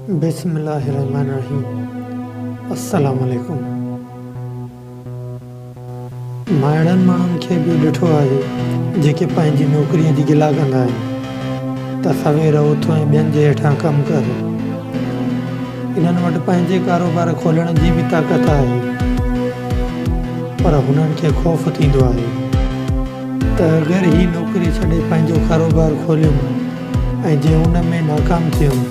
बिस्मिल्लाहिर्रहमानिर्रहीम। अस्सलाम वालेकुम। मां अहिड़नि माण्हुनि खे बि ॾिठो आहे जेके पंहिंजी नौकरीअ जी गिला कंदा आहिनि त सवेर उथ ऐं ॿियनि जे हेठां कमु कर। इन्हनि वटि पंहिंजे कारोबार खोलण जी बि ताक़त आहे, पर हुननि खे ख़ौफ़ थींदो आहे त अगरि ही नौकरी छॾे पंहिंजो कारोबार खोलियुमि ऐं जे उन में नाकाम थियुमि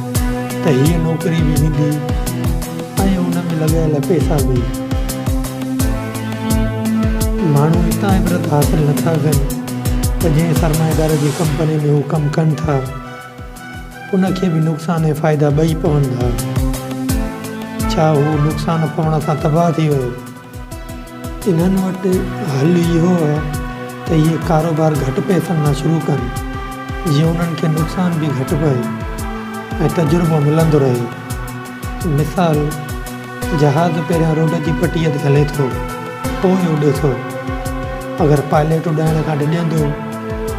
त हीअ नौकरी बि वेंदी ऐं उन में लॻियल पैसा बि। माण्हू हितां इबरत हासिल नथा कनि त जंहिं सरमाएदार जी कंपनी में हू कमु कनि था उनखे बि नुक़सान ऐं फ़ाइदा ॿई पवंदा। छा हू नुक़सान पवण सां तबाह थी वियो? इन्हनि वटि हल इहो आहे त इहे कारोबार घटि पैसनि मां शुरू कनि जीअं उन्हनि खे नुक़सान बि घटि पए ऐं तजुर्बो मिलंदो रहे। मिसाल, जहाज़ पहिरियां रोड जी पटीअ ते हले थो, पोइ उॾे थो। अगरि पायलट उॾाइण खां ॾिजंदो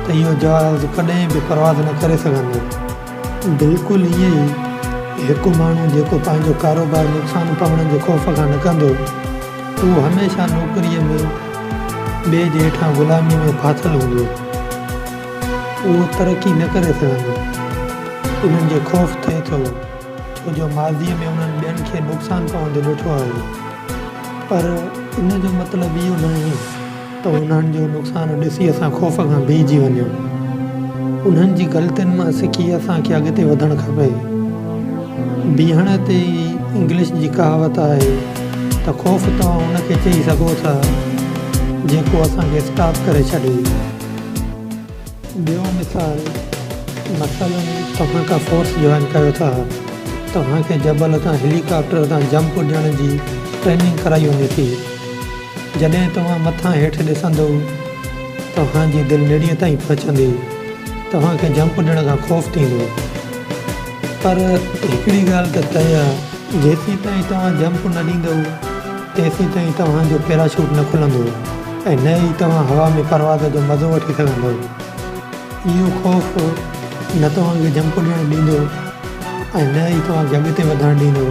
त इहो जहाज़ कॾहिं बि परवाज़ न करे सघंदो। बिल्कुलु ईअं ई हिकु माण्हू जेको पंहिंजो कारोबार नुक़सान पवण जे ख़ौफ़ खां न कंदो, उहो हमेशह नौकरीअ में ॿिए जे हेठां ग़ुलामी में फाथल हूंदो। उहो तरक़ी न करे सघंदो। इन्हनि जो ख़ौफ़ थिए थो छो जो माज़ीअ में उन्हनि ॿियनि खे नुक़सान पवंदो ॾिठो आहे, पर इन जो मतिलबु इहो न आहे त उन्हनि जो नुक़सान ॾिसी असां ख़ौफ़ खां बीहजी वञूं। उन्हनि जी ग़लतियुनि मां सिखी असांखे अॻिते वधणु खपे। बीहण ते ई इंग्लिश जी कहावत आहे त ख़ौफ़ तव्हां उनखे चई सघो था जेको असांखे स्टॉप करे छॾे। ॿियो मिसाल, मसलन तव्हां का फोर्स जॉइन कयो था, तव्हांखे जबल तां हेलीकॉप्टर तां जंप ॾियण जी ट्रेनिंग कराई वञे थी। जॾहिं तव्हां मथां हेठि ॾिसंदो तव्हांजी दिलि नेड़ीअ ताईं पहुचंदी, तव्हांखे जंप ॾियण खां ख़ौफ़ थींदो। पर हिकिड़ी ॻाल्हि त तय आहे, जेसीं ताईं तव्हां जंप न ॾींदो तेसीं ताईं तव्हांजो पैराशूट न खुलंदो ऐं न ई तव्हां हवा में परवाज़ जो मज़ो वठी सघंदो। इहो ख़ौफ़ न तव्हांखे जंप ॾियणु ॾींदो ऐं न ई तव्हांखे अॻिते वधणु ॾींदो,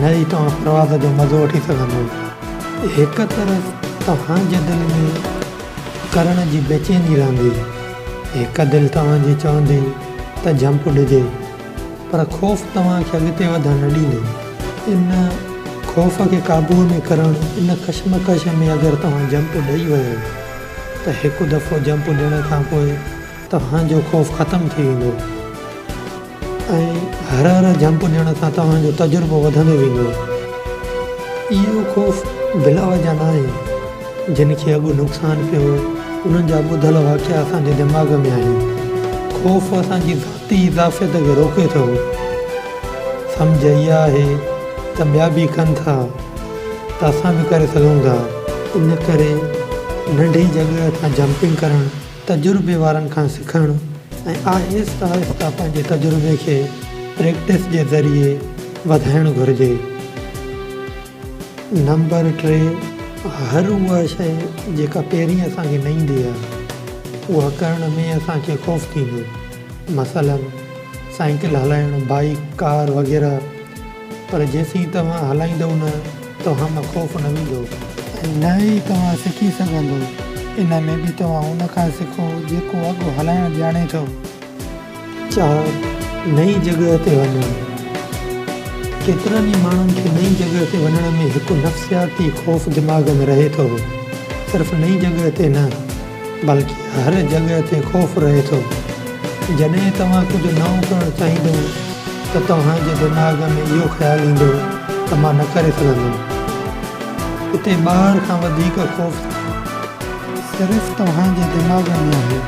न ई तव्हां परवाज़ जो मज़ो वठी सघंदो। हिकु तरफ़ तव्हांजे दिलि में करण जी बेचैनी रहंदी, हिकु दिलि तव्हांजी चवंदी त जंप ॾिजे, पर ख़ौफ़ तव्हांखे अॻिते वधणु न ॾींदो। इन ख़ौफ़ खे काबूअ में करणु, इन कशमकश में अगरि तव्हां जंप ॾेई वियो त हिकु दफ़ो जंप ॾियण खां पोइ तव्हांजो ख़ौफ़ ख़तमु थी वेंदो ऐं हर जंप ॾियण सां तव्हांजो तजुर्बो वधंदो वेंदो। इहो ख़ौफ़ बिला वजह न आहे। जिन खे अॻु नुक़सानु पियो उन्हनि जा ॿुधल वाक़िया असांजे दिमाग़ में आहिनि। ख़ौफ़ असांजी ज़ाती इज़ाफ़त खे रोके थो। सम्झ इहा आहे त ॿिया बि कनि था त असां बि करे सघूं था। इन करे नंढी जॻह खां जंपिंग करणु, तजुर्बे वारनि खां सिखणु ऐं आहिस्ता आहिस्ता पंहिंजे तजुर्बे खे प्रैक्टिस जे ज़रिए वधाइणु घुरिजे। नंबर 3, हर उहा शइ जेका पहिरीं असांखे न ईंदी आहे उहा करण में असांखे ख़ौफ़ थींदो। मसलन साइकिल हलाइणु, बाइक, कार वग़ैरह। पर जेसीं तव्हां हलाईंदव न तव्हां मां ख़ौफ़ न वेंदो ऐं न ई तव्हां सिखी सघंदो। इन में बि तव्हां उन खां सिखो जेको अॻु हलाइणु ॼाणे थो। 4, नई जॻह ते वञो। केतिरनि ई माण्हुनि खे नई जॻह ते वञण में हिकु नफ़्सियाती ख़ौफ़ दिमाग़ में रहे थो। सिर्फ़ु नई जॻह ते न, बल्कि हर जॻह ते ख़ौफ़ रहे थो। जॾहिं तव्हां कुझु नओं करणु चाहींदो त तव्हांजे दिमाग़ में इहो ख़्यालु ईंदो त मां न करे सघंदुमि। हिते ॿाहिरि खां वधीक ख़ौफ़ सिर्फ़ु तव्हांजे दिमाग़ में आहे।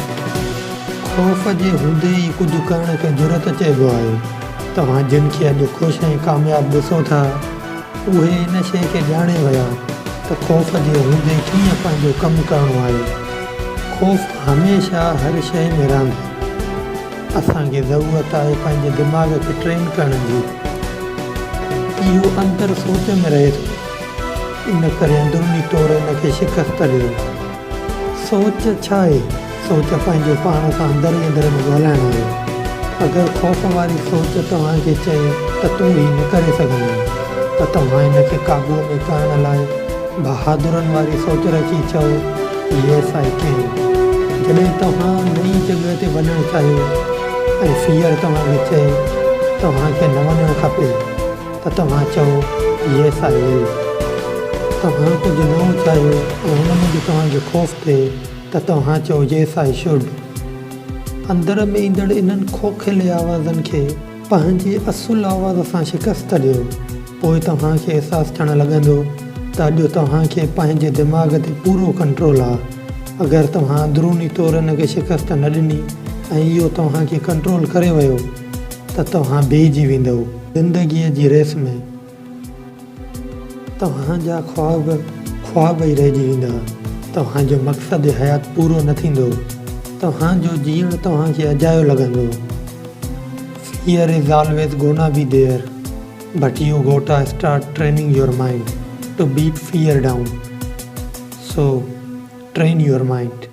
ख़ौफ़ जे हूंदे ई कुझु करण खे जुरत चइबो आहे। तव्हां जिन खे अॼु ख़ुशि ऐं कामयाबु ॾिसो था उहे इन शइ खे ॼाणे विया त ख़ौफ़ जे हूंदे कीअं पंहिंजो कमु करिणो आहे। ख़ौफ़ हमेशह हर शइ में रहंदो। असांखे ज़रूरत आहे पंहिंजे दिमाग़ खे ट्रेन करण जी। इहो अंदरि सोच में रहे थो, इन करे अंदरूनी तौरु इनखे शिकस्त ॾियो। सोच छा आहे? सोच पंहिंजो पाण सां अंदरि ई अंदरि में ॻाल्हाइणु आहे। अगरि ख़ौफ़ वारी सोच तव्हांखे चए त तूं ही न करे सघंदे त तव्हां हिनखे काबूअ में करण लाइ बहादुरनि वारी सोच रखी चओ येस आई कैन। जॾहिं तव्हां नई जॻह ते वञणु चाहियो ऐं फियर तव्हांखे चए तव्हांखे न वञणु खपे त तव्हां चओ येस आई विल। तव्हां कुझु नओं चाहियो ऐं हुन में बि तव्हांखे ख़ौफ़ थिए त तव्हां चओ येस आई शुड। अंदर में ईंदड़ इन्हनि खोखिले आवाज़नि खे पंहिंजी असुलु आवाज़ सां शिकस्त ॾियो। पोइ तव्हांखे अहसासु थियणु लॻंदो त अॼु तव्हांखे पंहिंजे दिमाग़ ते पूरो कंट्रोल आहे। अगरि तव्हां अंदरूनी तौरु हिनखे शिकस्त न ॾिनी ऐं इहो तव्हांखे कंट्रोल करे वियो त तव्हां बीहजी वेंदव ज़िंदगीअ जी रेस में। तव्हांजा ख्वाब ई रहिजी वेंदा। तव्हांजो मक़सदु हयात पूरो न थींदो। तव्हांजो जीअण तव्हांखे अजायो लॻंदो। Fear is always gonna be there, but you gotta start training your mind to beat fear down. So, train your mind.